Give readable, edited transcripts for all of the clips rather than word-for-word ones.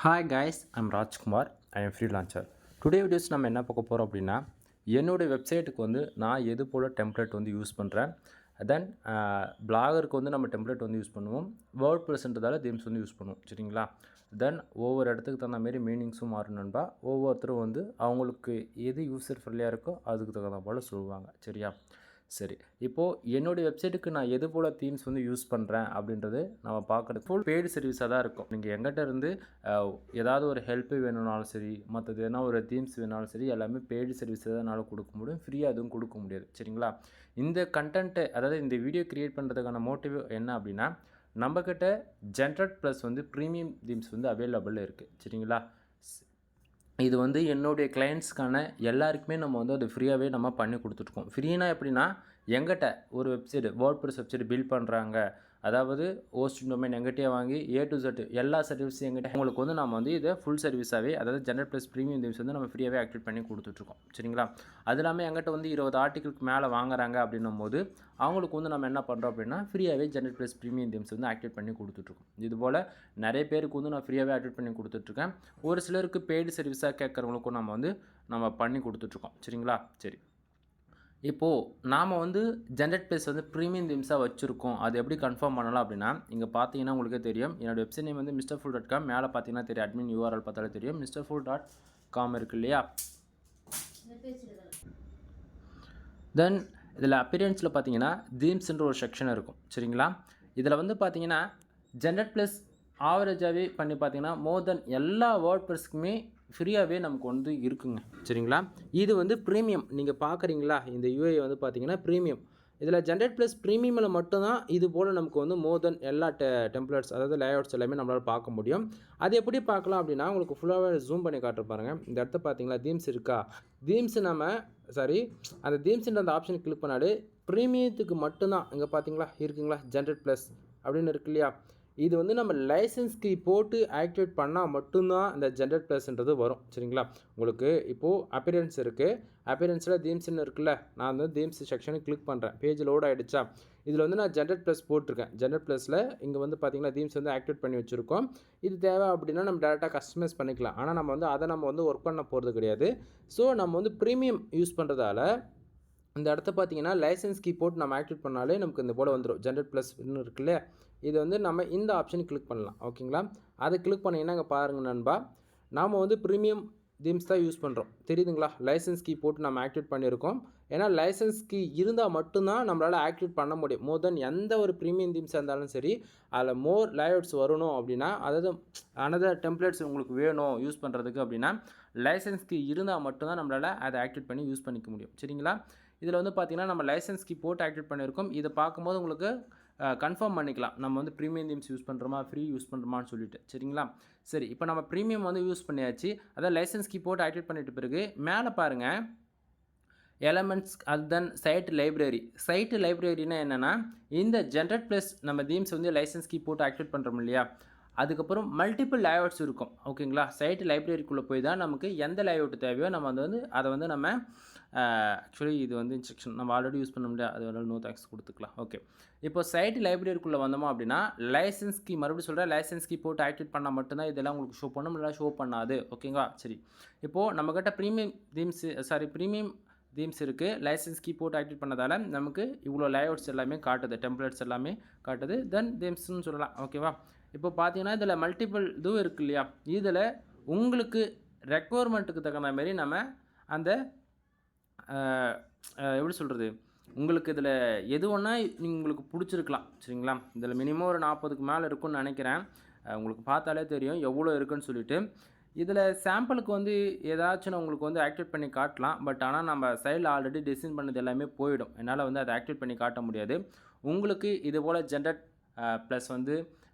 Hi guys, I'm Rajkumar. I am freelancer. Today videos நம்ம என்ன பார்க்க போகிறோம் அப்படின்னா, என்னுடைய வெப்சைட்டுக்கு வந்து நான் எது போல் டெம்ப்ளேட் வந்து யூஸ் பண்ணுறேன். தென் பிளாகருக்கு வந்து நம்ம டெம்ப்ளேட் வந்து யூஸ் பண்ணுவோம். வேர்ட் ப்ரெஸ்ன்றதால தீம்ஸ் வந்து யூஸ் பண்ணுவோம். சரிங்களா? தென் ஒவ்வொரு இடத்துக்கு தகுந்த மாரி மீனிங்ஸும் மாறும் நண்பா. ஒவ்வொருத்தரும் வந்து அவங்களுக்கு எது யூசர் ஃப்ரெண்ட்லியாக இருக்கோ அதுக்கு தகுந்த போல் சொல்லுவாங்க. சரியா? சரி, இப்போது என்னுடைய வெப்சைட்டுக்கு நான் எது போல் தீம்ஸ் வந்து யூஸ் பண்ணுறேன் அப்படின்றது நம்ம பார்க்குறது ஃபுல் பெய்டு சர்வீஸாக தான் இருக்கும். நீங்கள் எங்கிட்ட இருந்து ஏதாவது ஒரு ஹெல்ப்பு வேணும்னாலும் சரி, மற்றது எதனா ஒரு தீம்ஸ் வேணாலும் சரி, எல்லாமே பெய்டு சர்வீஸ் தான் என்னால் கொடுக்க முடியும். ஃப்ரீயாக எதுவும் கொடுக்க முடியாது. சரிங்களா? இந்த கண்டென்ட்டு, அதாவது இந்த வீடியோ க்ரியேட் பண்ணுறதுக்கான மோட்டிவ் என்ன அப்படின்னா, நம்மக்கிட்ட ஜென்ரட் ப்ளஸ் வந்து ப்ரீமியம் தீம்ஸ் வந்து அவைலபிள் இருக்குது. சரிங்களா? இது வந்து என்னுடைய கிளைண்ட்ஸ்க்கான எல்லாருக்குமே நம்ம வந்து அது ஃப்ரீயாகவே நம்ம பண்ணி கொடுத்துட்ருக்கோம். ஃப்ரீனா எப்படின்னா, எங்கிட்ட ஒரு வெப்சைட் வேர்ட்பிரஸ் வெப்சைட் பில்ட் பண்ணுறாங்க, அதாவது ஹோஸ்டிங் டொமைன் எங்கிட்டயே வாங்கி ஏ டு Z எல்லா சர்வீஸும் எங்கிட்ட உங்களுக்கு வந்து நம்ம வந்து இதை ஃபுல் சர்வீஸாகவே, அதாவது ஜென்ரட் ப்ளஸ் ப்ரீமியம் தீம்ஸ் வந்து நம்ம ஃப்ரீயாகவே ஆக்டிவேட் பண்ணி கொடுத்துட்ருக்கோம். சரிங்களா? அது இல்லாமல் எங்கிட்ட வந்து 20 ஆர்டிகளுக்கு மேலே வாங்குறாங்க அப்படின்னும் போது அவங்களுக்கு வந்து நம்ம என்ன பண்ணுறோம் அப்படின்னா, ஃப்ரீயாகவே ஜென்ரட் ப்ளஸ் ப்ரீமியம் தீம்ஸ் வந்து ஆக்டிவேட் பண்ணி கொடுத்துட்ருக்கோம். இதுபோல் நிறைய பேருக்கு வந்து நான் ஃப்ரீயாகவே ஆக்டிவேட் பண்ணி கொடுத்துட்ருக்கேன். ஒரு சிலருக்கு பெய்டு சர்வீஸாக கேட்குறவங்களுக்கும் நம்ம பண்ணி கொடுத்துட்ருக்கோம். சரிங்களா? சரி, இப்போது நாம் வந்து ஜென்ரட் ப்ளஸ் வந்து ப்ரீமியம் தீம்ஸாக வச்சுருக்கோம். அது எப்படி கன்ஃபார்ம் பண்ணலாம் அப்படின்னா, இங்கே பார்த்தீங்கன்னா உங்களுக்கே தெரியும். என்னோடய வெப்சைட் நேம் வந்து misterfool.com. மேலே பார்த்தீங்கன்னா தெரியும், அட்மின் URL பார்த்தாலே தெரியும், misterfool.com இருக்குது இல்லையா? தென் இதில் அப்பியரன்ஸில் பார்த்தீங்கன்னா தீம்ஸ்ன்ற ஒரு செக்ஷன் இருக்கும். சரிங்களா? இதில் வந்து பார்த்தீங்கன்னா ஜென்ரட் ப்ளஸ் ஆவரேஜாகவே பண்ணி பார்த்தீங்கன்னா மோர் தென் எல்லா வேர்ட் ப்ரெஸ்க்குமே ஃப்ரீயாகவே நமக்கு வந்து இருக்குங்க. சரிங்களா? இது வந்து ப்ரீமியம். நீங்கள் பார்க்குறீங்களா, இந்த யூஐ வந்து பார்த்தீங்கன்னா ப்ரீமியம். இதில் ஜென்ரட் ப்ளஸ் ப்ரீமியமில் மட்டும்தான் இது போல் நமக்கு வந்து மோர் தென் எல்லா டெம்ப்ளேட்ஸ், அதாவது லேஅவுட்ஸ் எல்லாமே நம்மளால் பார்க்க முடியும். அது எப்படி பார்க்கலாம் அப்படின்னா, உங்களுக்கு ஃபுல்லாகவே ஜூம் பண்ணி காட்டுற பாருங்கள். இந்த இடத்த பார்த்தீங்களா, தீம்ஸ் இருக்கா? தீம்ஸ் அந்த தீம்ஸ்ன்ற அந்த ஆப்ஷனை கிளிக் பண்ணாலே ப்ரீமியத்துக்கு மட்டும்தான். இங்கே பார்த்தீங்களா இருக்குங்களா, ஜென்ரட் ப்ளஸ் அப்படின்னு இருக்கு இல்லையா? இது வந்து நம்ம லைசன்ஸ் கீ போட்டு ஆக்டிவேட் பண்ணால் மட்டும்தான் இந்த ஜென்ரட் ப்ளஸ்ன்றது வரும். சரிங்களா? உங்களுக்கு இப்போது அப்பியரன்ஸ் இருக்குது. அப்பியரன்ஸில் தீம்ஸ்ன்னு இருக்குல்ல, நான் வந்து தீம்ஸ் செக்ஷனை கிளிக் பண்ணுறேன். பேஜ் லோட் ஆகிடுச்சா? இதில் வந்து நான் ஜென்ரட் ப்ளஸ் போட்டிருக்கேன். ஜென்ரட் ப்ளஸில் இங்கே வந்து பார்த்திங்கன்னா தீம்ஸ் வந்து ஆக்டிவேட் பண்ணி வச்சுருக்கோம். இது தேவை அப்படின்னா நம்ம டேரெக்டாக கஸ்டமைஸ் பண்ணிக்கலாம். ஆனால் நம்ம வந்து ஒர்க் பண்ண போகிறது கிடையாது. ஸோ நம்ம வந்து ப்ரீமியம் யூஸ் பண்ணுறதால இந்த இடத்த பார்த்தீங்கன்னா லைசன்ஸ் கீ போட்டு நம்ம ஆக்டிவேட் பண்ணாலே நமக்கு இந்த போல் வந்துடும். ஜென்ரட் ப்ளஸ் இன்னும் இருக்குல்ல, இது வந்து நம்ம இந்த ஆப்ஷன் கிளிக் பண்ணலாம். ஓகேங்களா? அதை கிளிக் பண்ணிங்கன்னா இங்கே பாருங்கள் நண்பா, நாம் வந்து ப்ரீமியம் தீம்ஸ் தான் யூஸ் பண்ணுறோம். தெரியுதுங்களா? லைசன்ஸ் கீ போட்டு நம்ம ஆக்டிவேட் பண்ணியிருக்கோம். ஏன்னா லைசன்ஸ் கீ இருந்தால் மட்டும்தான் நம்மளால் ஆக்டிவேட் பண்ண முடியும். மோர் தென் எந்த ஒரு ப்ரீமியம் தீம்ஸாக இருந்தாலும் சரி, அதில் மோர் லேஅவுட்ஸ் வரணும் அப்படின்னா, அதாவது அனதர் டெம்ப்ளேட்ஸ் உங்களுக்கு வேணும் யூஸ் பண்ணுறதுக்கு அப்படின்னா, லைசன்ஸ் கீ இருந்தால் மட்டும்தான் நம்மளால் அதை ஆக்டிவேட் பண்ணி யூஸ் பண்ணிக்க முடியும். சரிங்களா? இதில் வந்து பார்த்திங்கன்னா நம்ம லைசன்ஸ் கீ போட்டு ஆக்டிவேட் பண்ணியிருக்கோம். இதை பார்க்கும்போது உங்களுக்கு கன்ஃபார்ம் பண்ணிக்கலாம், நம்ம வந்து ப்ரீமியம் தீம்ஸ் யூஸ் பண்ணுறோமா, ஃப்ரீ யூஸ் பண்ணுறோமான்னு சொல்லிட்டு. சரிங்களா? சரி, இப்போ நம்ம ப்ரீமியம் வந்து யூஸ் பண்ணியாச்சு. அதாவது லைசன்ஸ் கீ போட்டு ஆக்டிவேட் பண்ணிட்டு பிறகு மேலே பாருங்கள் எலமெண்ட்ஸ், தென் சைட் லைப்ரரினா என்னென்னா, இந்த ஜென்ரட் ப்ளஸ் நம்ம தீம்ஸ் வந்து லைசன்ஸ் கீ போட்டு ஆக்டிவேட் பண்ணுறோம் இல்லையா, அதுக்கப்புறம் மல்டிபிள் லேஅவுட்ஸ் இருக்கும். ஓகேங்களா? சைட் லைப்ரரிக்குள்ளே போய் தான் நமக்கு எந்த லேஅவுட் தேவையோ நம்ம வந்து அதை வந்து நம்ம ஆக்சுவலி இது வந்து இன்ஸ்ட்ரக்ஷன் நம்ம ஆல்ரெடி யூஸ் பண்ண முடியாது, அது வந்து நோ தேங்க்ஸ் கொடுத்துக்கலாம். ஓகே, இப்போ சைட் லைப்ரரிக்குள்ளே வந்தோமா அப்படின்னா லைசன்ஸ் கீ, மறுபடியும் சொல்கிறேன், லைசன்ஸ் கீ போட்டு ஆக்டிவேட் பண்ணால் மட்டும்தான் இதெல்லாம் உங்களுக்கு ஷோ பண்ணும், இல்லைனா ஷோ பண்ணாது. ஓகேங்களா? சரி, இப்போது நம்மக்கிட்ட ப்ரீமியம் தீம்ஸ் இருக்குது. லைசன்ஸ் கீ போட்டு ஆக்டிவேட் பண்ணதால் நமக்கு இவ்வளோ லேஅவுட்ஸ் எல்லாமே காட்டுது, டெம்ப்ளேட்ஸ் எல்லாமே காட்டுது. தென் தீம்ஸ்னு சொல்லலாம். ஓகேவா? இப்போ பார்த்தீங்கன்னா இதில் மல்டிபிள் இதுவும் இருக்குது இல்லையா, இதில் உங்களுக்கு ரெக்குவயர்மெண்ட்டுக்கு தகுந்த மாரி நம்ம அந்த எப்படி சொல்கிறது, உங்களுக்கு இதில் எது ஒன்றா உங்களுக்கு பிடிச்சிருக்கலாம். சரிங்களா? இதில் மினிமம் ஒரு 40க்கு மேலே இருக்குன்னு நினைக்கிறேன். உங்களுக்கு பார்த்தாலே தெரியும் எவ்வளோ இருக்குன்னு சொல்லிட்டு. இதில் சாம்பிளுக்கு வந்து ஏதாச்சும் நான் உங்களுக்கு வந்து ஆக்டிவேட் பண்ணி காட்டலாம். பட் ஆனால் நம்ம சைடில் ஆல்ரெடி டிசைன் பண்ணது எல்லாமே போயிடும். என்னால் வந்து அதை ஆக்டிவேட் பண்ணி காட்ட முடியாது. உங்களுக்கு இது போல் ஜென்ரட் ப்ளஸ் வந்து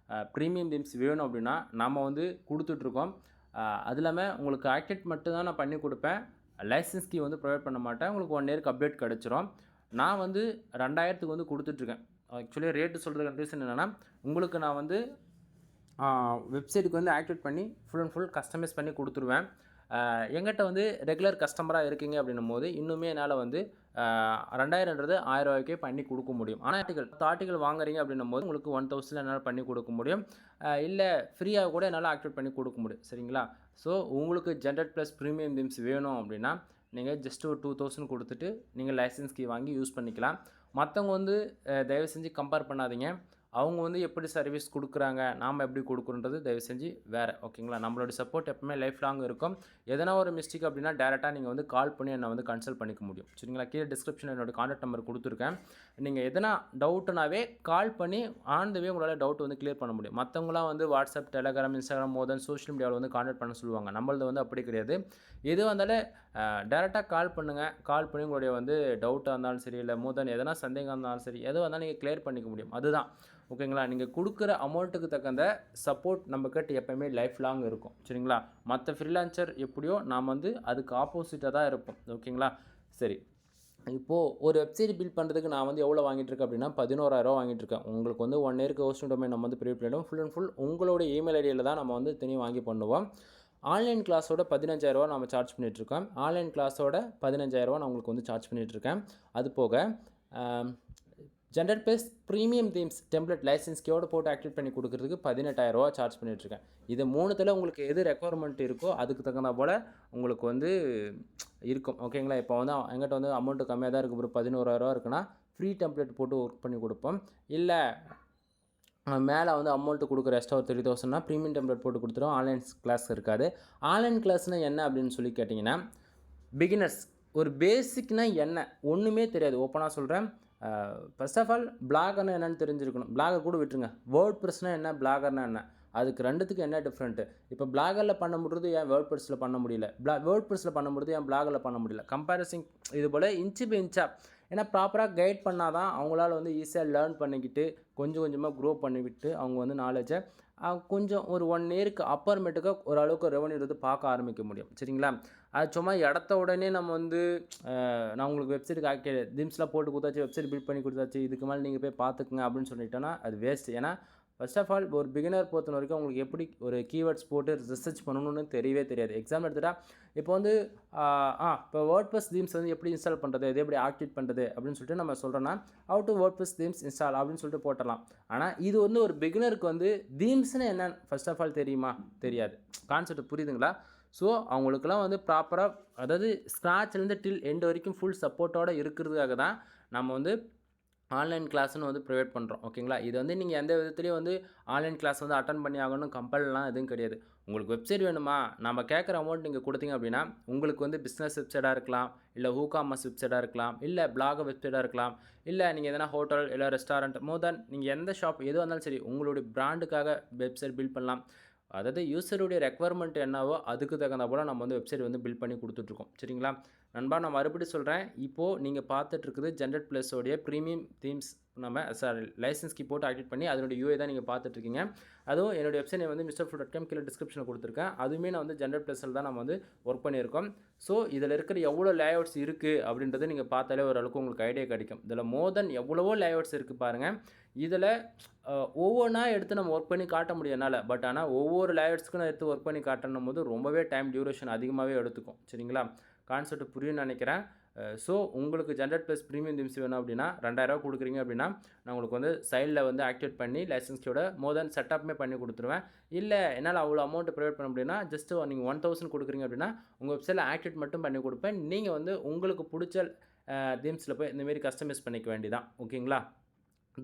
ப்ரீமியம் தீம்ஸ் வேணும் அப்படின்னா நம்ம வந்து கொடுத்துட்ருக்கோம். அது இல்லாமல் உங்களுக்கு ஆக்டிவேட் மட்டும் தான் நான் பண்ணி கொடுப்பேன். லைசன்ஸ் கீ வந்து ப்ரொவைட் பண்ண மாட்டேன். உங்களுக்கு 1 இயருக்கு அப்டேட் கிடச்சிரும். நான் வந்து 2000க்கு வந்து கொடுத்துட்ருக்கேன். ஆக்சுவலி ரேட்டு சொல்கிறதுக்கு ரீசன் என்னென்னா, உங்களுக்கு நான் வந்து வெப்சைட்டுக்கு வந்து ஆக்டிவேட் பண்ணி ஃபுல் அண்ட் ஃபுல் கஸ்டமைஸ் பண்ணி கொடுத்துருவேன். எங்கிட்ட வந்து ரெகுலர் கஸ்டமராக இருக்கீங்க அப்படின்னும் போது இன்னுமே என்னால் வந்து 2000ன்றது 1000 ரூபாய்க்கே பண்ணி கொடுக்க முடியும். ஆனால் ஆர்டிகல் வாங்குறீங்க அப்படின்னும் போது உங்களுக்கு 1000 என்னால் பண்ணி கொடுக்க முடியும். இல்லை ஃப்ரீயாக கூட என்னால் ஆக்டிவேட் பண்ணி கொடுக்க முடியும். சரிங்களா? ஸோ உங்களுக்கு ஜென்ரேட் ப்ளஸ் ப்ரீமியம் தீம்ஸ் வேணும் அப்படின்னா நீங்கள் ஜஸ்ட் ஒரு 2000 கொடுத்துட்டு நீங்கள் லைசன்ஸ் கீ வாங்கி யூஸ் பண்ணிக்கலாம். மற்றவங்க வந்து தயவு செஞ்சு கம்பேர் பண்ணாதீங்க. அவங்க வந்து எப்படி சர்வீஸ் கொடுக்குறாங்க, நாம் எப்படி கொடுக்குறோன்றது தயவு செஞ்சு வேறு. ஓகேங்களா? நம்மளோட சப்போர்ட் எப்பவுமே லைஃப் லாங் இருக்கும். எதனா ஒரு மிஸ்டேக் அப்படின்னா டேரெக்டாக நீங்கள் வந்து கால் பண்ணி என்னை வந்து கன்சல்ட் பண்ணிக்க முடியும். சரிங்களா? கீழே டிஸ்கிரிப்ஷனில் என்னோடய கான்டாக்ட் நம்பர் கொடுத்துருக்கேன். நீங்கள் எதனா டவுட்டுனாவே கால் பண்ணி ஆன் த வே உங்களால் டவுட் வந்து கிளியர் பண்ண முடியும். மற்றவங்களாம் வந்து வாட்ஸ்அப், டெலகிராம், இன்ஸ்டாகிராம் மோர் தென் சோஷியல் மீடியாவில் வந்து கான்டாக்ட் பண்ண சொல்லுவாங்க. நம்மளது வந்து அப்படி கிடையாது. எது வந்தாலும் டேரெக்டாக கால் பண்ணுங்கள். கால் பண்ணி உங்களுடைய வந்து டவுட்டாக இருந்தாலும் சரி, இல்லை மோர் தென் எதனா சந்தேகம் இருந்தாலும் சரி, எது வந்தாலும் நீங்கள் கிளியர் பண்ணிக்க முடியும். அதுதான். ஓகேங்களா? நீங்கள் கொடுக்குற அமௌண்ட்டுக்கு தகுந்த சப்போர்ட் நம்மக்கிட்ட எப்போயுமே லைஃப் லாங் இருக்கும். சரிங்களா? மற்ற ஃப்ரீலான்சர் எப்படியோ நாம் வந்து அதுக்கு ஆப்போசிட்டாக தான் இருப்போம். ஓகேங்களா? சரி, இப்போது ஒரு வெப்சைட் பில்ட் பண்ணுறதுக்கு நான் வந்து எவ்வளோ வாங்கிட்டுருக்கேன் அப்படின்னா 11,000 வாங்கிட்டுருக்கேன். உங்களுக்கு வந்து 1 இயருக்கு ஹோஸ்டிங் டொமைன் நம்ம வந்து ப்ரிவேட் பண்ணிவிடும். ஃபுல் அண்ட் ஃபுல் உங்களோட இமெயில் ஐடியில் தான் நம்ம வந்து தனியாக வாங்கி பண்ணுவோம். ஆன்லைன் கிளாஸோட 15,000 நம்ம சார்ஜ் பண்ணிகிட்ருக்கோம். ஆன்லைன் கிளாஸோட 15,000 நான் உங்களுக்கு வந்து சார்ஜ் பண்ணிகிட்ருக்கேன். அது போக generate plus premium themes template license கீயோடு போட்டு ஆக்டிவேட் பண்ணி கொடுக்குறதுக்கு 18,000 சார்ஜ் பண்ணிகிட்ருக்கேன். இது 3த்தில் உங்களுக்கு எது ரெக்குவயர்மெண்ட் இருக்கோ அதுக்கு தகுந்த போல் உங்களுக்கு வந்து இருக்கும். ஓகேங்களா? இப்போ வந்து எங்கிட்ட வந்து அமௌண்ட்டு கம்மியாக தான் இருக்குது, ஒரு 11,000 இருக்குன்னா ஃப்ரீ டெம்ப்ளேட் போட்டு ஒர்க் பண்ணி கொடுப்போம். இல்லை மேலே வந்து அமௌண்ட்டு கொடுக்குற எக்ஸ்ட்ரா ஒரு 30,000னா ப்ரீமியம் டெம்ப்ளேட் போட்டு கொடுத்துருவோம். ஆன்லைன் கிளாஸ் இருக்காது. ஆன்லைன் கிளாஸ்னால் என்ன அப்படின்னு சொல்லி கேட்டிங்கன்னா, பிகினர்ஸ் ஒரு பேசிக்னால் என்ன ஒன்றுமே தெரியாது. ஓப்பனாக சொல்கிறேன். ஃபர்ஸ்ட் ஆஃப் ஆல் பிளாகர்னா என்னென்னு தெரிஞ்சிருக்கணும். பிளாகர் கூட விட்டுருங்க. வேர்ட் ப்ரெஸ்னால் என்ன, பிளாகர்னா என்ன, அதுக்கு ரெண்டுத்துக்கு என்ன டிஃப்ரெண்ட்டு? இப்போ பிளாகரில் பண்ண முடியுது, ஏன் வேர்ட் ப்ரெஸ்ஸில் பண்ண முடியல? வேர்ட் ப்ரெஸ்ஸில் பண்ண முடியுது, ஏன் பிளாகரில் பண்ண முடியல? கம்பேரிசிங் இது போல் இன்ச்சு பை இன்ச்சாக. ஏன்னா ப்ராப்பராக கைட் பண்ணால் தான் அவங்களால வந்து ஈஸியாக லேர்ன் பண்ணிக்கிட்டு கொஞ்சம் கொஞ்சமாக க்ரோ பண்ணிவிட்டு அவங்க வந்து நாலேஜை கொஞ்சம் ஒரு 1 இயருக்கு அப்புறமேட்டுக்கு ஓரளவுக்கு ரெவன்யூ வந்து பார்க்க ஆரம்பிக்க முடியும். சரிங்களா? அது சும்மா இடத்த உடனே நம்ம வந்து நான் உங்களுக்கு வெப்சைட்டுக்கு தீம்ஸ்லாம் போட்டு கொடுத்தாச்சு, வெப்சைட் பில்ட் பண்ணி கொடுத்தாச்சு, இதுக்கு மேலே நீங்கள் போய் பார்த்துக்குங்க அப்படின்னு சொல்லிட்டோன்னா அது வேஸ்ட். ஏன்னா ஃபர்ஸ்ட் ஆஃப் ஆல் ஒரு பிகினர் பொறுத்த வரைக்கும் உங்களுக்கு எப்படி ஒரு கீவேர்ட்ஸ் போட்டு ரிசர்ச் பண்ணணும்னு தெரியவே தெரியாது. எக்ஸாம்பிள் எடுத்துகிட்டா இப்போ வந்து இப்போ வேர்ட்ப்ரெஸ் தீம்ஸ் வந்து எப்படி இன்ஸ்டால் பண்ணுறது, இது எப்படி ஆக்டிவேட் பண்ணுறது அப்படின்னு சொல்லிட்டு நம்ம சொல்கிறோன்னா how to WordPress themes install அப்படின்னு சொல்லிட்டு போட்டலாம். ஆனால் இது வந்து ஒரு பிகினருக்கு வந்து தீம்ஸ்னு என்னன்னு ஃபர்ஸ்ட் ஆஃப் ஆல் தெரியுமா? தெரியாது. கான்செப்ட் புரியுதுங்களா? ஸோ அவங்களுக்குலாம் வந்து ப்ராப்பராக, அதாவது ஸ்க்ராட்ச்லேருந்து டில் எண்ட் வரைக்கும் ஃபுல் சப்போர்ட்டோடு இருக்கிறதுக்காக தான் நம்ம வந்து ஆன்லைன் கிளாஸ்னு வந்து ப்ரொவைட் பண்ணுறோம். ஓகேங்களா? இது வந்து நீங்கள் எந்த விதத்துலேயும் வந்து ஆன்லைன் கிளாஸ் வந்து அட்டன் பண்ணி ஆகணும் கம்பல்லாம் எதுவும் கிடையாது. உங்களுக்கு வெப்சைட் வேணுமா, நம்ம கேட்குற அமௌண்ட் நீங்கள் கொடுத்தீங்க அப்படின்னா உங்களுக்கு வந்து பிஸ்னஸ் வெப்சைட்டாக இருக்கலாம், இல்லை ஹூகாமர்ஸ் வெப்சைட்டாக இருக்கலாம், இல்லை பிளாக் வெப்சைட்டாக இருக்கலாம், இல்லை நீங்கள் எதனா ஹோட்டல் இல்லை ரெஸ்டாரண்ட் மோர் தென் நீங்கள் எந்த ஷாப் எதுவாக இருந்தாலும் சரி உங்களுடைய பிராண்டுக்காக வெப்சைட் பில்ட் பண்ணலாம். அதாவது யூஸருடைய ரெக்குவயர்மெண்ட் என்னவோ அதுக்கு தகுந்த போல் நம்ம வந்து வெப்சைட் வந்து பில்ட் பண்ணி கொடுத்துட்ருக்கோம். சரிங்களா நண்பா? நான் மறுபடியும் சொல்கிறேன். இப்போது நீங்கள் பார்த்துட்ருக்குது ஜென்ரேட் ப்ளஸோடைய ப்ரீமியம் தீம்ஸ் நம்ம லைசன்ஸ் கீ போட்டு ஆக்டிவேட் பண்ணி அதனுடைய யூஏ தான் நீங்கள் பார்த்துட்ருக்கீங்க. அதுவும் என்னுடைய வெப்சைட் வந்து mrfood.com கீழே டிஸ்கிரிப்ஷனில் கொடுத்துருக்கேன். அதுவுமே நான் வந்து ஜென்ரேட் ப்ளஸில் தான் நம்ம வந்து ஒர்க் பண்ணியிருக்கோம். ஸோ இதில் இருக்கிற எவ்வளோ லேஅவுட்ஸ் இருக்குது அப்படின்றத நீங்கள் பார்த்தாலே ஓரளவுக்கு உங்களுக்கு ஐடியா கிடைக்கும். இதில் மோர் தென் எவ்வளவோ லேஅவுட்ஸ் இருக்குது பாருங்கள். இதில் ஒவ்வொன்றா எடுத்து நம்ம ஒர்க் பண்ணி காட்ட முடியும் என்னால். பட் ஆனால் ஒவ்வொரு லேஅவுட்ஸ்க்கும் நான் எடுத்து ஒர்க் பண்ணி காட்டணும் போது ரொம்பவே டைம் டியூரேஷன் அதிகமாகவே எடுத்துக்கும். சரிங்களா? கான்செப்ட் புரியும்னு நினைக்கிறேன். ஸோ உங்களுக்கு ஜென்ரேட் ப்ளஸ் ப்ரீமியம் தீம்ஸ் வேணும் அப்படின்னா 2,000 கொடுக்குறீங்க அப்படின்னா நான் உங்களுக்கு வந்து சைடில் வந்து ஆக்டிவேட் பண்ணி லைசன்ஸ்க்கோட மோர் தென் செட்டப்புமே பண்ணி கொடுத்துருவேன். இல்லை என்னால் அவ்வளோ அமௌண்ட் ப்ரொவைட் பண்ண முடியும்னா ஜஸ்ட்டு நீங்கள் 1,000 கொடுக்குறீங்க அப்படின்னா உங்கள் வெப்சைட்டில் ஆக்டிவேட் மட்டும் பண்ணி கொடுப்பேன். நீங்கள் வந்து உங்களுக்கு பிடிச்ச தீம்ஸில் போய் இந்தமாரி கஸ்டமைஸ் பண்ணிக்க வேண்டியதான். ஓகேங்களா?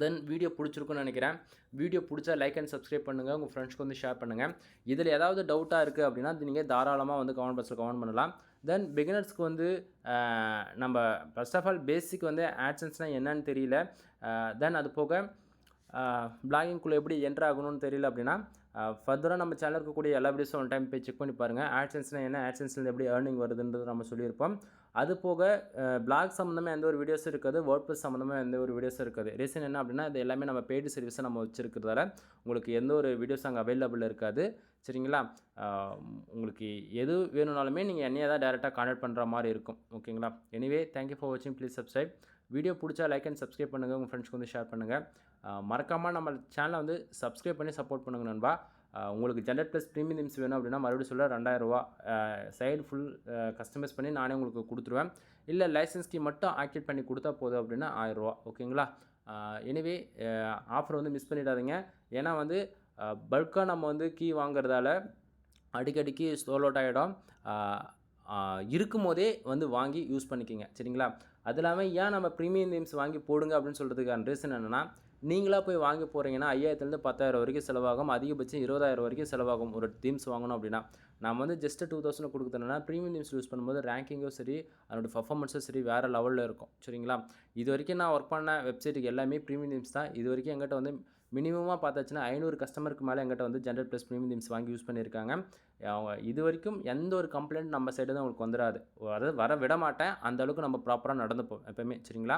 தென் வீடியோ பிடிச்சிருக்குன்னு நினைக்கிறேன். வீடியோ பிடிச்சா லைக் அண்ட் சப்ஸ்கிரைப் பண்ணுங்கள், உங்கள் ஃப்ரெண்ட்ஸ்க்கு வந்து ஷேர் பண்ணுங்கள். இதில் ஏதாவது டவுட்டாக இருக்குது அப்படின்னா நீங்கள் தாராளமாக வந்து கமெண்ட் பாக்ஸில் கமெண்ட் பண்ணலாம். தென் பிகினர்ஸ்க்கு வந்து நம்ம ஃபர்ஸ்ட் ஆஃப் ஆல் பேசிக் வந்து ஆட்சன்ஸ்னால் என்னன்னு தெரியல, தென் அது போக பிளாகிங்குள்ளே எப்படி என்ட்ரு ஆகணும்னு தெரியல அப்படின்னா ஃபர்தராக நம்ம சேனல் இருக்கக்கூடிய எல்லா வீடியோஸும் ஒன் டைம் போய் செக் பண்ணி பாருங்கள். ஆட்சன்ஸ்னால் என்ன, ஆட்சன்ஸ்லேருந்து எப்படி ஏர்னிங் வருதுன்றது நம்ம சொல்லியிருப்போம். அது போக பிளாக் சம்மந்தமாக எந்த ஒரு வீடியோஸும் இருக்காது, வேர்ட்ப்ரெஸ் சம்மந்தமாக எந்த ஒரு வீடியோஸும் இருக்காது. ரீசன் என்ன அப்படின்னா இது எல்லாமே நம்ம பெய்டு சர்வீஸை நம்ம வச்சுருக்கிறதால உங்களுக்கு எந்த ஒரு வீடியோஸ் அங்கே அவைலபிள் இருக்காது. சரிங்களா? உங்களுக்கு எது வேணும்னாலுமே நீங்கள் என்னையை தான் டேரெக்டாக கான்டாக்ட் பண்ணுற மாதிரி இருக்கும். ஓகேங்களா? எனிவே தேங்க்யூ ஃபார் வாட்சிங். Please subscribe. வீடியோ பிடிச்சா லைக் அண்ட் சப்ஸ்கிரைப் பண்ணுங்கள், உங்கள் ஃப்ரெண்ட்ஸ்க்கு வந்து ஷேர் பண்ணுங்கள். மறக்காமல் நம்ம சேனலை வந்து சப்ஸ்கிரைப் பண்ணி சப்போர்ட் பண்ணுங்கள் நண்பா. உங்களுக்கு ஜென்ரேட் ப்ளஸ் ப்ரீமியம் தீம்ஸ் வேணும் அப்படின்னா மறுபடியும் சொல்ல ரூ. 2000 சைடு ஃபுல் கஸ்டமைஸ் பண்ணி நானே உங்களுக்கு கொடுத்துருவேன். இல்லை லைசன்ஸ் கீ மட்டும் ஆக்டிவேட் பண்ணி கொடுத்தா போதும் அப்படின்னா ரூ. 1000 ஓகேங்களா. எனிவே ஆஃபர் வந்து மிஸ் பண்ணிடாதீங்க. ஏன்னா வந்து பல்காக நம்ம வந்து கீ வாங்குறதால அடிக்கடிக்கு சோல் அவுட் ஆகிடும். இருக்கும்போதே வந்து வாங்கி யூஸ் பண்ணிக்கிங்க சரிங்களா. அது இல்லாமல் ஏன் நம்ம ப்ரீமியம் தீம்ஸ் வாங்கி போடுங்க அப்படின்னு சொல்கிறதுக்கான ரீசன் என்னென்னா, நீங்களாக போய் வாங்கி போகிறீங்கன்னா 5000லேருந்து 10,000 வரைக்கும் செலவாகும். அதிகபட்சம் 20,000 வரைக்கும் செலவாகும் ஒரு தீம்ஸ் வாங்கணும் அப்படின்னா. நம்ம வந்து ஜஸ்ட்டு 2000 கொடுக்குறதுனா ப்ரீமியம் தீம்ஸ் யூஸ் பண்ணும்போது ரேங்கிங்கும் சரி, அதோட பர்ஃபார்மன்ஸும் சரி வேறு லெவலில் இருக்கும் சரிங்களா. இது வரைக்கும் நான் ஒர்க் பண்ண வெப்சைட்டுக்கு எல்லாமே ப்ரீமியம் தீம்ஸ் தான். இது வரைக்கும் எங்கிட்ட வந்து மினிமமாக பார்த்தாச்சுன்னா 500 கஸ்டமருக்கு மேலே எங்கிட்ட வந்து ஜென்ரேட் ப்ளஸ் ப்ரீமியம் தீம்ஸ் வாங்கி யூஸ் பண்ணியிருக்காங்க. அவங்க இது வரைக்கும் எந்த ஒரு கம்ப்ளைண்ட் நம்ம சைடு தான் உங்களுக்கு வந்துடாது. அதாவது வர விட மாட்டேன். அந்த அளவுக்கு நம்ம ப்ராப்பராக நடந்துப்போம் எப்போயுமே சரிங்களா.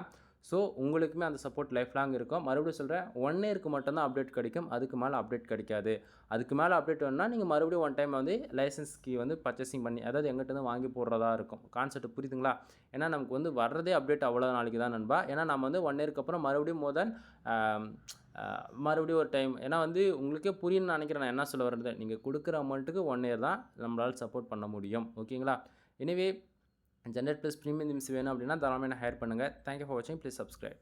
ஸோ உங்களுக்குமே அந்த சப்போர்ட் லைஃப் லாங் இருக்கும். மறுபடியும் சொல்கிறேன், 1 இயருக்கு மட்டும்தான் அப்டேட் கிடைக்கும். அதுக்கு மேலே அப்டேட் கிடைக்காது. அதுக்கு மேலே அப்டேட் வேணும்னா நீங்கள் மறுபடியும் ஒன் டைம் வந்து லைசன்ஸ் கீ வந்து பர்ச்சேசிங் பண்ணி, அதாவது எங்கிட்ட வந்து வாங்கி போடுறதா இருக்கும். கான்செப்ட் புரியுதுங்களா. ஏன்னா நமக்கு வந்து வர்றதே அப்டேட் அவ்வளோ நாளைக்கு தான் நண்பா. ஏன்னா நம்ம வந்து 1 இயருக்கு அப்புறம் மறுபடியும் மறுபடியும் ஒரு டைம், ஏன்னா வந்து உங்களுக்கே புரியும்னு நினைக்கிறேன் நான் என்ன சொல்ல வர்றது. நீங்கள் கொடுக்குற அமௌண்ட்டுக்கு 1 இயர் தான் நம்மளால் சப்போர்ட் பண்ண முடியும் ஓகேங்களா. Anyway generate plus premium themes வேணும் அப்படின்னா தாராளமாக ஹையர் பண்ணுங்கள். தேங்க்யூ ஃபார் வாட்சிங். Please subscribe.